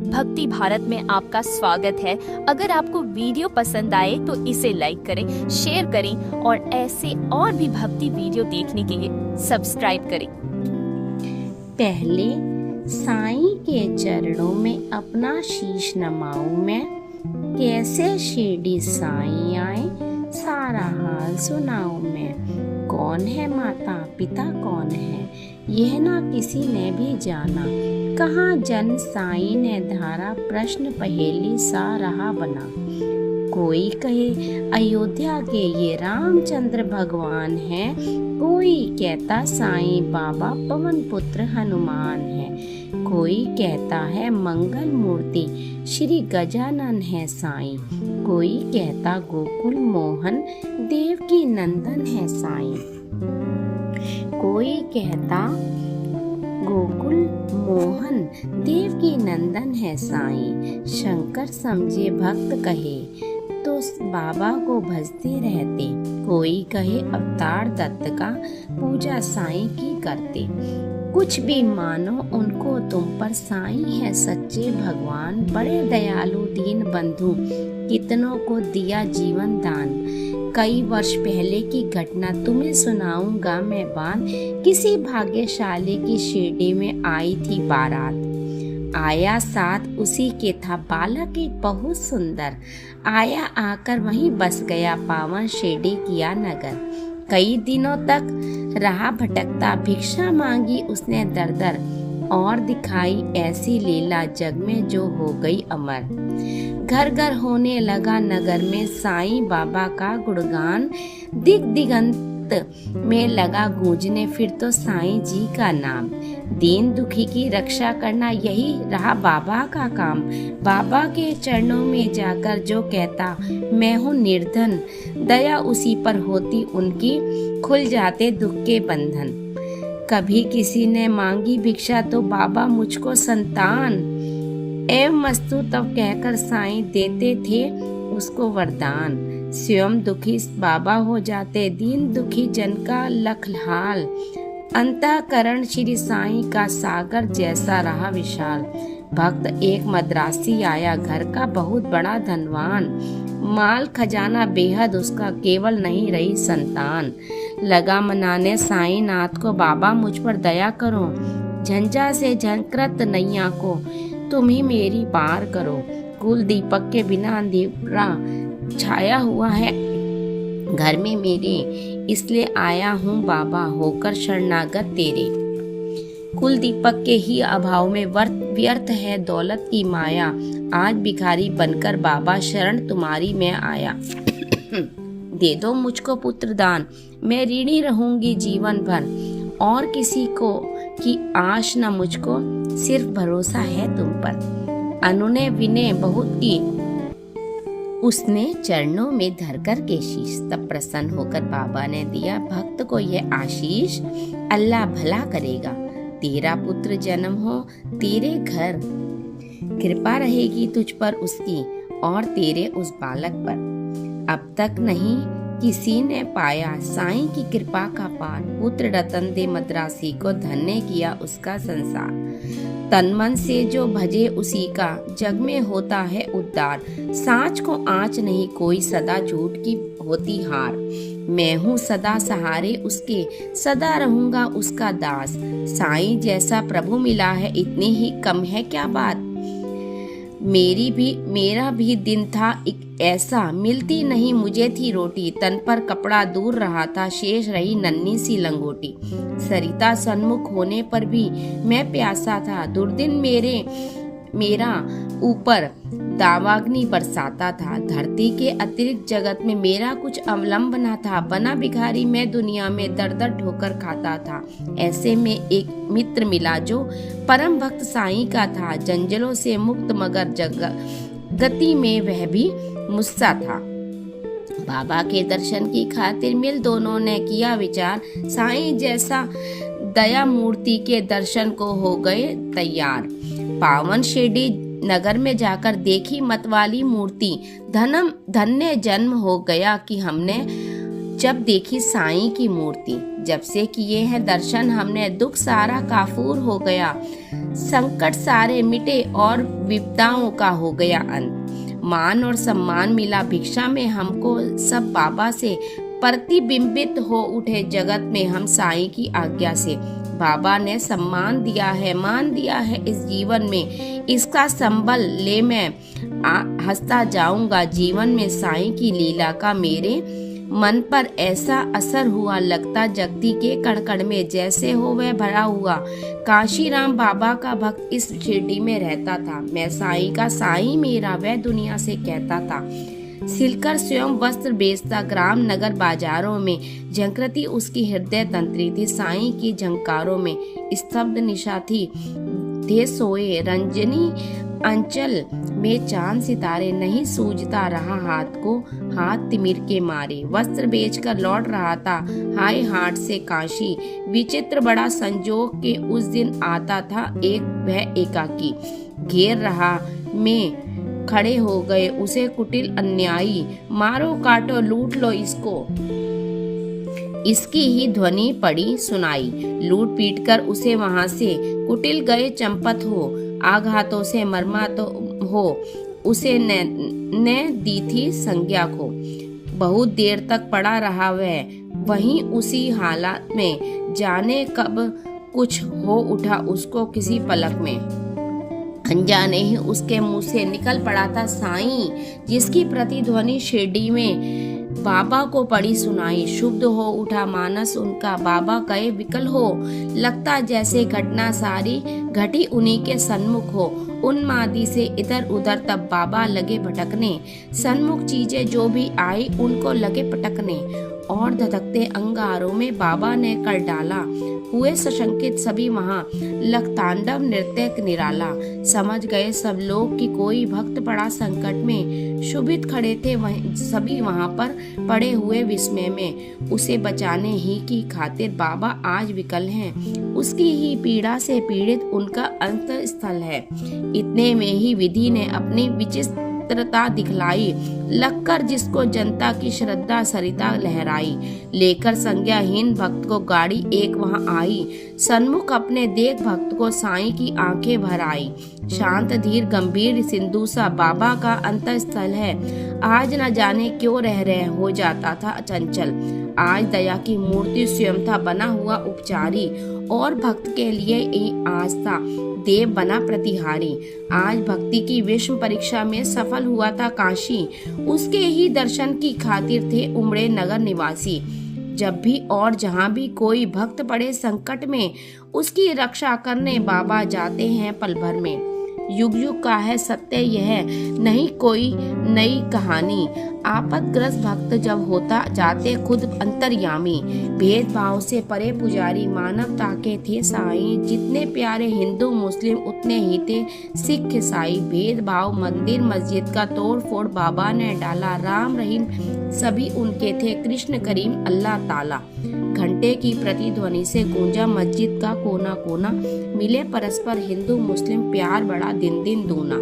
भक्ति भारत में आपका स्वागत है। अगर आपको वीडियो पसंद आए तो इसे लाइक करें, शेयर करें और ऐसे और भी भक्ति वीडियो देखने के लिए सब्सक्राइब करें। पहले साईं के चरणों में अपना शीश नमाऊं मैं, कैसे शिरडी साईं आए सारा हाल सुनाऊं मैं। कौन है माता पिता कौन है यह ना किसी ने भी जाना, कहाँ जन साईं ने धारा प्रश्न पहेली सा रहा बना। कोई कहे अयोध्या के ये रामचंद्र भगवान है, कोई कहता साईं बाबा पवन पुत्र हनुमान है, कोई कहता है मंगल मूर्ति श्री गजानन है साईं, कोई कहता गोकुल मोहन देवकी नंदन है साईं, कोई कहता गोकुल मोहन देवकी नंदन है साईं। शंकर समझे भक्त कहे तो बाबा को भजते रहते, कोई कहे अवतार दत्त का पूजा साईं की करते। कुछ भी मानो उनको तुम पर साईं है सच्चे भगवान, बड़े दयालु दीन बंधु कितनों को दिया जीवन दान। कई वर्ष पहले की घटना तुम्हें सुनाऊंगा मैं बात, किसी भाग्यशाली की शिरडी में आई थी बारात। आया साथ उसी के था बालक एक बहुत सुंदर, आया आकर वहीं बस गया पावन शिरडी किया नगर। कई दिनों तक रहा भटकता, भिक्षा मांगी उसने दर दर, और दिखाई ऐसी लीला जग में जो हो गई अमर। घर घर होने लगा नगर में साईं बाबा का गुणगान, दिग दिगंत में लगा गूंजने फिर तो साईं जी का नाम। दीन दुखी की रक्षा करना यही रहा बाबा का काम, बाबा के चरणों में जाकर जो कहता मैं हूँ निर्धन, दया उसी पर होती उनकी, खुल जाते दुख के बंधन। कभी किसी ने मांगी भिक्षा तो बाबा मुझको संतान, एवं मस्तु तब कहकर साईं देते थे उसको वरदान। स्वयं दुखी बाबा हो जाते दीन दुखी जन का लखहाल, अंतःकरण श्री साईं का सागर जैसा रहा विशाल। भक्त एक मद्रासी आया घर का बहुत बड़ा धनवान, माल खजाना बेहद उसका केवल नहीं रही संतान। लगा मनाने साईं नाथ को बाबा मुझ पर दया करो, झंझा से झंकृत नैया को तुम ही मेरी पार करो। कुल दीपक के बिना अंधेरा छाया हुआ है घर में मेरे, इसलिए आया हूँ बाबा होकर शरणागत तेरे। कुल दीपक के ही अभाव में व्यर्थ है दौलत की माया, आज भिखारी बनकर बाबा शरण तुम्हारी मैं आया। दे दो मुझको पुत्र दान, मैं ऋणी रहूंगी जीवन भर, और किसी को की आश न मुझको, सिर्फ भरोसा है तुम पर। अनुने विनय बहुत की उसने चरणों में धरकर के शीश, तब प्रसन्न होकर बाबा ने दिया भक्त को यह आशीष, अल्लाह भला करेगा तेरा पुत्र जन्म हो तेरे घर, कृपा रहेगी तुझ पर उसकी और तेरे उस बालक पर। अब तक नहीं किसी ने पाया साईं की कृपा का पार, पुत्र रतन दे मद्रासी को धन्य किया उसका संसार। तन मन से जो भजे उसी का जग में होता है उद्धार, सांच को आँच नहीं कोई सदा झूठ की होती हार। मैं हूँ सदा सहारे उसके, सदा रहूंगा उसका दास, साईं जैसा प्रभु मिला है इतनी ही कम है क्या बात। मेरा भी दिन था एक ऐसा, मिलती नहीं मुझे थी रोटी, तन पर कपड़ा दूर रहा था शेष रही नन्ही सी लंगोटी। सरिता सन्मुख होने पर भी मैं प्यासा था, दुर्दिन मेरा ऊपर दावाग्नि बरसाता था। धरती के अतिरिक्त जगत में मेरा कुछ अवलंबना था, बना भिखारी मैं दुनिया में दर दर ठोकर खाता था। ऐसे में एक मित्र मिला जो परम भक्त साईं का था, जंजलों से मुक्त मगर गति में वह भी मुस्सा था। बाबा के दर्शन की खातिर मिल दोनों ने किया विचार, साईं जैसा दया मूर्ति के दर्शन को हो गए तैयार। पावन शिरडी नगर में जाकर देखी मतवाली मूर्ति, धन्य जन्म हो गया कि हमने जब देखी साईं की मूर्ति। जब से किए हैं दर्शन हमने दुख सारा काफूर हो गया, संकट सारे मिटे और विपदाओं का हो गया अंत। मान और सम्मान मिला भिक्षा में हमको, सब बाबा से प्रतिबिंबित हो उठे जगत में हम साईं की आज्ञा से। बाबा ने सम्मान दिया है, मान दिया है इस जीवन में, इसका संबल ले मैं हंसता जाऊंगा जीवन में। साईं की लीला का मेरे मन पर ऐसा असर हुआ, लगता जगती के कण कण में जैसे हो वह भरा हुआ। काशीराम बाबा का भक्त इस शिरडी में रहता था, मैं साईं का साईं मेरा वह दुनिया से कहता था। सिलकर स्वयं वस्त्र बेचता ग्राम नगर बाजारों में, झंकृति उसकी हृदय तंत्री थी साईं की झंकारों में। स्तब्ध निशा थी थे सोए रंजनी अंचल में चांद सितारे, नहीं सूझता रहा हाथ को हाथ तिमिर के मारे। वस्त्र बेचकर लौट रहा था हाय हाट से काशी, विचित्र बड़ा संजोग के उस दिन आता था एक वह एकाकी। घेर रहा में खड़े हो गए उसे कुटिल अन्यायी, मारो काटो लूट लो इसको, इसकी ही ध्वनि पड़ी सुनाई। लूट पीट कर उसे वहां से कुटिल गए चंपत हो, आघातों से मरमा तो हो उसे ने दी थी संज्ञा को। बहुत देर तक पड़ा रहा वह वहीं उसी हालत में, जाने कब कुछ हो उठा उसको किसी पलक में। अनजाने ही उसके मुंह से निकल पड़ा था साईं, जिसकी प्रतिध्वनि शिरडी में बाबा को पड़ी सुनाई। शुद्ध हो उठा मानस उनका, बाबा कहे विकल हो, लगता जैसे घटना सारी घटी उन्हीं के सन्मुख हो। उन्मादी से इधर उधर तब बाबा लगे भटकने, सन्मुख चीजें जो भी आई उनको लगे पटकने। और धधकते अंगारों में बाबा ने कर डाला, हुए सशंकित सभी वहां, लखतांडव नृत्य निराला। समझ गए सब लोग कि कोई भक्त पड़ा संकट में, शुभित खड़े थे सभी वहां पर पड़े हुए विस्मय में। उसे बचाने ही की खातिर बाबा आज विकल हैं, उसकी ही पीड़ा से पीड़ित उनका अंत स्थल है। इतने में ही विधि ने अपनी विचित्रता दिखलाई, लगकर जिसको जनता की श्रद्धा सरिता लहराई। लेकर संज्ञाहीन भक्त को गाड़ी एक वहां आई, सन्मुख अपने देख भक्त को साईं की आंखें भर आई। शांत धीर गंभीर सिंधु सा बाबा का अंतःस्थल है, आज न जाने क्यों रह हो जाता था चंचल। आज दया की मूर्ति स्वयं था बना हुआ उपचारी, और भक्त के लिए ही आज था देव बना प्रतिहारी। आज भक्ति की विश्व परीक्षा में सफल हुआ था काशी, उसके ही दर्शन की खातिर थे उमड़े नगर निवासी। जब भी और जहाँ भी कोई भक्त पड़े संकट में, उसकी रक्षा करने बाबा जाते हैं पल भर में। युग युग का है सत्य यह, नहीं कोई नई कहानी। आपदग्रस्त भक्त जब होता जाते खुद अंतर्यामी, भेदभाव से परे पुजारी मानवता के थे साईं। जितने प्यारे हिंदू मुस्लिम उतने ही थे सिख ईसाई, भेदभाव मंदिर मस्जिद का तोड़ फोड़ बाबा ने डाला। राम रहीम सभी उनके थे, कृष्ण करीम अल्लाह ताला। घंटे की प्रतिध्वनि से गूंजा मस्जिद का कोना कोना, मिले परस्पर हिंदू मुस्लिम प्यार बड़ा दिन दिन दूना।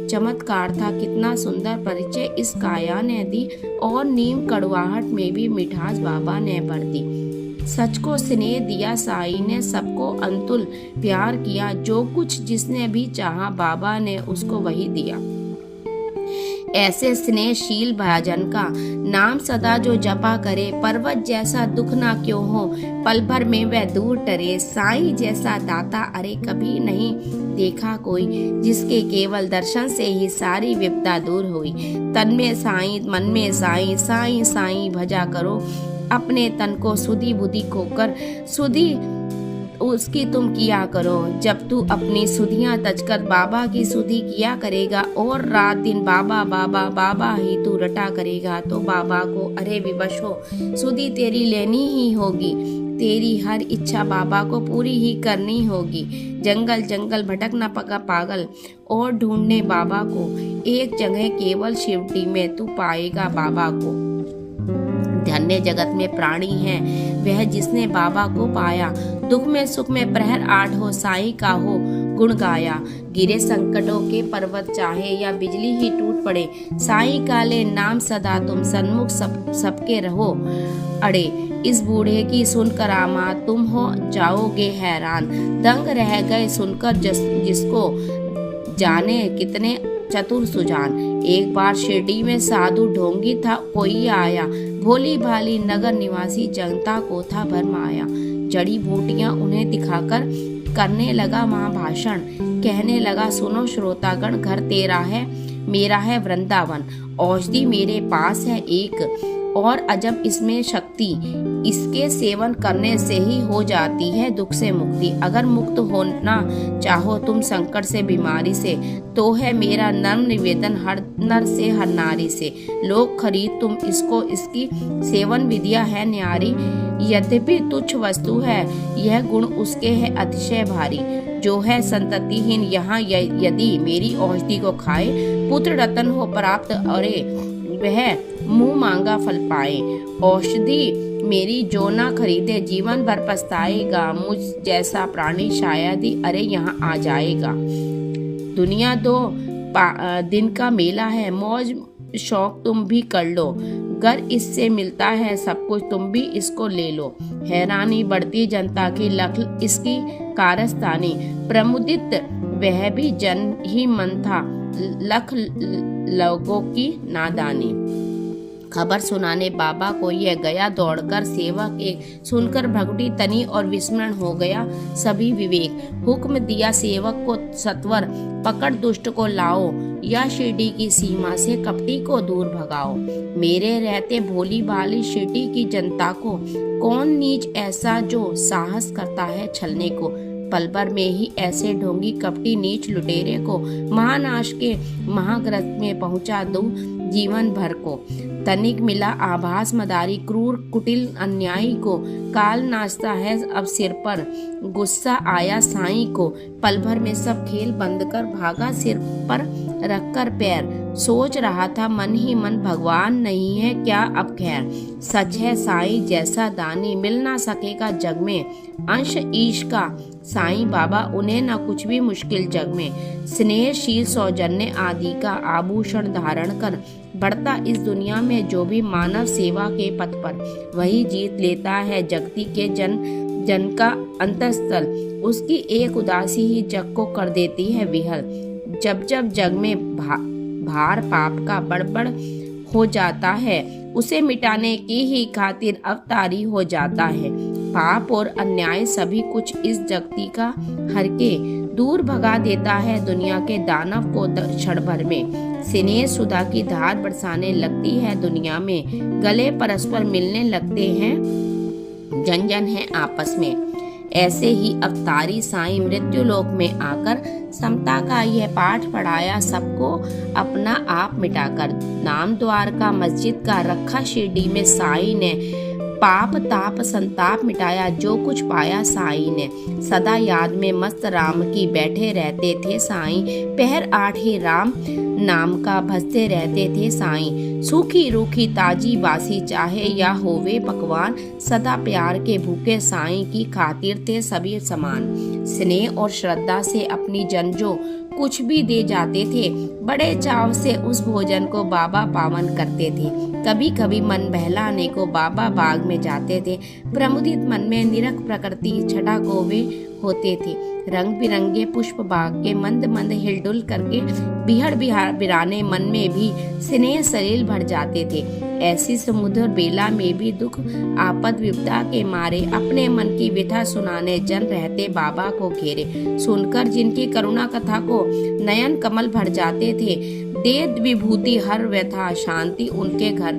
चमत्कार था कितना सुंदर परिचय इस काया ने दी, और नीम कड़वाहट में भी मिठास बाबा ने भर दी। सच को स्नेह दिया साईं ने, सबको अंतुल प्यार किया। जो कुछ जिसने भी चाहा बाबा ने उसको वही दिया। ऐसे स्नेहशील भाजन का नाम सदा जो जपा करे, पर्वत जैसा दुख ना क्यों हो, पल भर में वह दूर टरे। साईं जैसा दाता अरे कभी नहीं देखा कोई, जिसके केवल दर्शन से ही सारी विपदा दूर हुई। तन में साईं मन में साईं, साईं साईं भजा करो अपने तन को, सुधी बुद्धि खोकर सुधी उसकी तुम किया करो। जब तू अपनी सुधियां तजकर बाबा की सुधि किया करेगा, और रात दिन बाबा बाबा बाबा ही तू रटा करेगा, तो बाबा को अरे विवश हो सुधि तेरी लेनी ही होगी। तेरी हर इच्छा बाबा को पूरी ही करनी होगी। जंगल जंगल भटकना पका पागल, और ढूंढने बाबा को एक जगह केवल शिवडी में तू पाएगा बाबा को। धन्य जगत में प्राणी है वह जिसने बाबा को पाया, दुख में सुख में प्रहर आठ हो साईं का हो। गुण गाया। गिरे संकटों के पर्वत चाहे या बिजली ही टूट पड़े, साईं काले नाम सदा तुम सन्मुख सबके रहो अड़े। इस बूढ़े की सुन करामात तुम हो जाओगे हैरान, दंग रह गए सुनकर जिसको जाने कितने चतुर सुजान। एक बार शिरडी में साधु ढोंगी था कोई आया, भोली भाली नगर निवासी जनता को था भरमाया। जड़ी बूटियां उन्हें दिखाकर करने लगा महाभाषण, कहने लगा सुनो श्रोतागण, घर तेरा है मेरा है वृंदावन, औषधि मेरे पास है एक और अजब इसमें शक्ति, इसके सेवन करने से ही हो जाती है दुख से मुक्ति। अगर मुक्त होना चाहो तुम संकट से बीमारी से, तो है मेरा नर्म निवेदन हर नर से हर नारी से। लोग खरीद तुम इसको, इसकी सेवन विधिया है न्यारी। यद्यपि तुच्छ वस्तु है यह, गुण उसके है अतिशय भारी। जो है संततिहीन यहाँ यदि मेरी औषधि को खाए, पुत्र रतन हो प्राप्त अरे वह मुंह मांगा फल पाए। औषधि मेरी जो ना खरीदे, जीवन भर पछताएगा। मुझ जैसा प्राणी शायद ही अरे यहाँ आ जाएगा। दुनिया दो दिन का मेला है, मौज शौक तुम भी कर लो, गर इससे मिलता है सब कुछ तुम भी इसको ले लो। हैरानी बढ़ती जनता की, लख इसकी कारस्तानी, प्रमुदित वह भी जन ही मन था, लख लोगों की नादानी। खबर सुनाने बाबा को यह गया दौड़कर, सेवक एक सुनकर भगुटी तनी और विस्मरण हो गया सभी विवेक। हुक्म दिया सेवक को सत्वर, पकड़ दुष्ट को लाओ, या शिरडी की सीमा से कपटी को दूर भगाओ। मेरे रहते भोली भाली शिरडी की जनता को, कौन नीच ऐसा जो साहस करता है छलने को। पल भर में ही ऐसे ढोंगी कपटी नीच लुटेरे को, महानाश के महाग्रस्त में पहुंचा दूं जीवन भर को। तनिक मिला आभास मदारी, क्रूर कुटिल अन्यायी को, काल नाचता है अब सिर पर, गुस्सा आया साईं को। पल भर में सब खेल बंद कर भागा सिर पर रखकर पैर, सोच रहा था मन ही मन भगवान नहीं है क्या अब खैर। सच है साईं जैसा दानी मिल ना सकेगा जग में, अंश ईश का साईं बाबा उन्हें न कुछ भी मुश्किल जग में। स्नेहशील सौजन्य आदि का आभूषण धारण कर बढ़ता इस दुनिया में जो भी मानव सेवा के पथ पर, वही जीत लेता है जगती के जन का अंतस्थल। उसकी एक उदासी ही जग को कर देती है विहल। जब जब जग में भार पाप का बड़बड़ हो जाता है, उसे मिटाने की ही खातिर अवतारी हो जाता है। पाप और अन्याय सभी कुछ इस जगती का हर के दूर भगा देता है दुनिया के दानव को क्षण भर में। स्नेह सुधा की धार बरसाने लगती है दुनिया में, गले परस्पर मिलने लगते हैं जन जन है आपस में। ऐसे ही अवतारी साईं मृत्यु लोक में आकर समता का यह पाठ पढ़ाया सबको अपना आप मिटाकर। नाम द्वार का मस्जिद का रखा शिरडी में साईं ने, पाप ताप संताप मिटाया जो कुछ पाया साईं ने। सदा याद में मस्त राम की बैठे रहते थे साईं, पहर 8 ही राम नाम का भजते रहते थे साईं। सूखी रूखी ताजी बासी चाहे या होवे पकवान, सदा प्यार के भूखे साईं की खातिर थे सभी समान। स्नेह और श्रद्धा से अपनी जन जो कुछ भी दे जाते थे, बड़े चाव से उस भोजन को बाबा पावन करते थे। कभी कभी मन बहलाने को बाबा बाग में जाते थे, प्रमुदित मन में निरख प्रकृति छटा को वे होते थे। रंग बिरंगे पुष्प बाग के मंद मंद हिलडुल करके बिहड़ बिराने मन में भी स्नेह सलील भर जाते थे। ऐसी समुद्र बेला में भी दुख आपद विपदा के मारे अपने मन की व्यथा सुनाने जन रहते बाबा को घेरे। सुनकर जिनकी करुणा कथा को नयन कमल भर जाते थे, दे विभूति हर व्यथा शांति उनके घर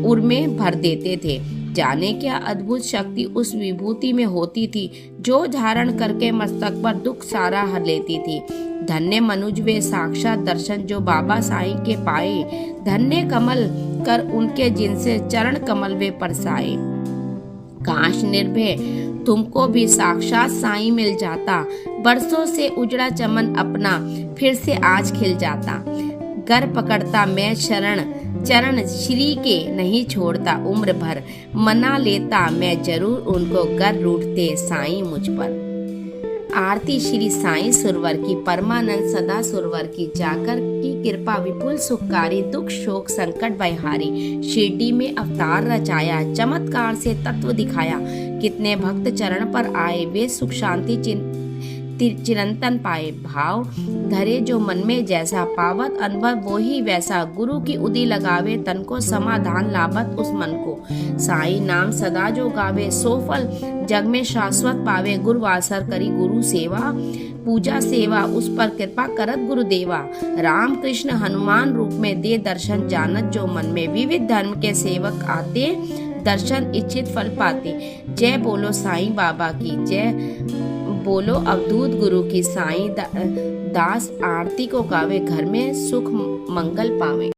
उर में भर देते थे। जाने क्या अद्भुत शक्ति उस विभूति में होती थी, जो धारण करके मस्तक पर दुख सारा हर लेती थी। धन्य मनुज वे साक्षात दर्शन जो बाबा साईं के पाए, धन्य कमल कर उनके जिनसे चरण कमल वे परसाए। काश निर्भय तुमको भी साक्षात साईं मिल जाता, बरसों से उजड़ा चमन अपना फिर से आज खिल जाता। कर पकड़ता मैं चरण श्री के नहीं छोड़ता उम्र भर, मना लेता मैं जरूर उनको, कर रूठते साईं मुझ पर। आरती श्री साईं सुरवर की, परमानंद सदा सुरवर की, जाकर की कृपा विपुल सुखकारी, दुख शोक संकट बहारी। शिरडी में अवतार रचाया, चमत्कार से तत्व दिखाया। कितने भक्त चरण पर आए, वे सुख शांति चिरंतन पाए। भाव धरे जो मन में जैसा, पावत अनुभव वो ही वैसा। गुरु की उदी लगावे, तन को समाधान लाभत उस मन को। साई नाम सदा जो गावे, सो फल जग में शाश्वत पावे। गुरुवासर करी गुरु सेवा, पूजा सेवा उस पर कृपा करत गुरुदेवा। राम कृष्ण हनुमान रूप में दे दर्शन, जानत जो मन में। विविध धर्म के सेवक आते, दर्शन इच्छित फल पाते। जय बोलो साईं बाबा की जय, बोलो अवधूत गुरु की। साईं दास आरती को गावे, घर में सुख मंगल पावे।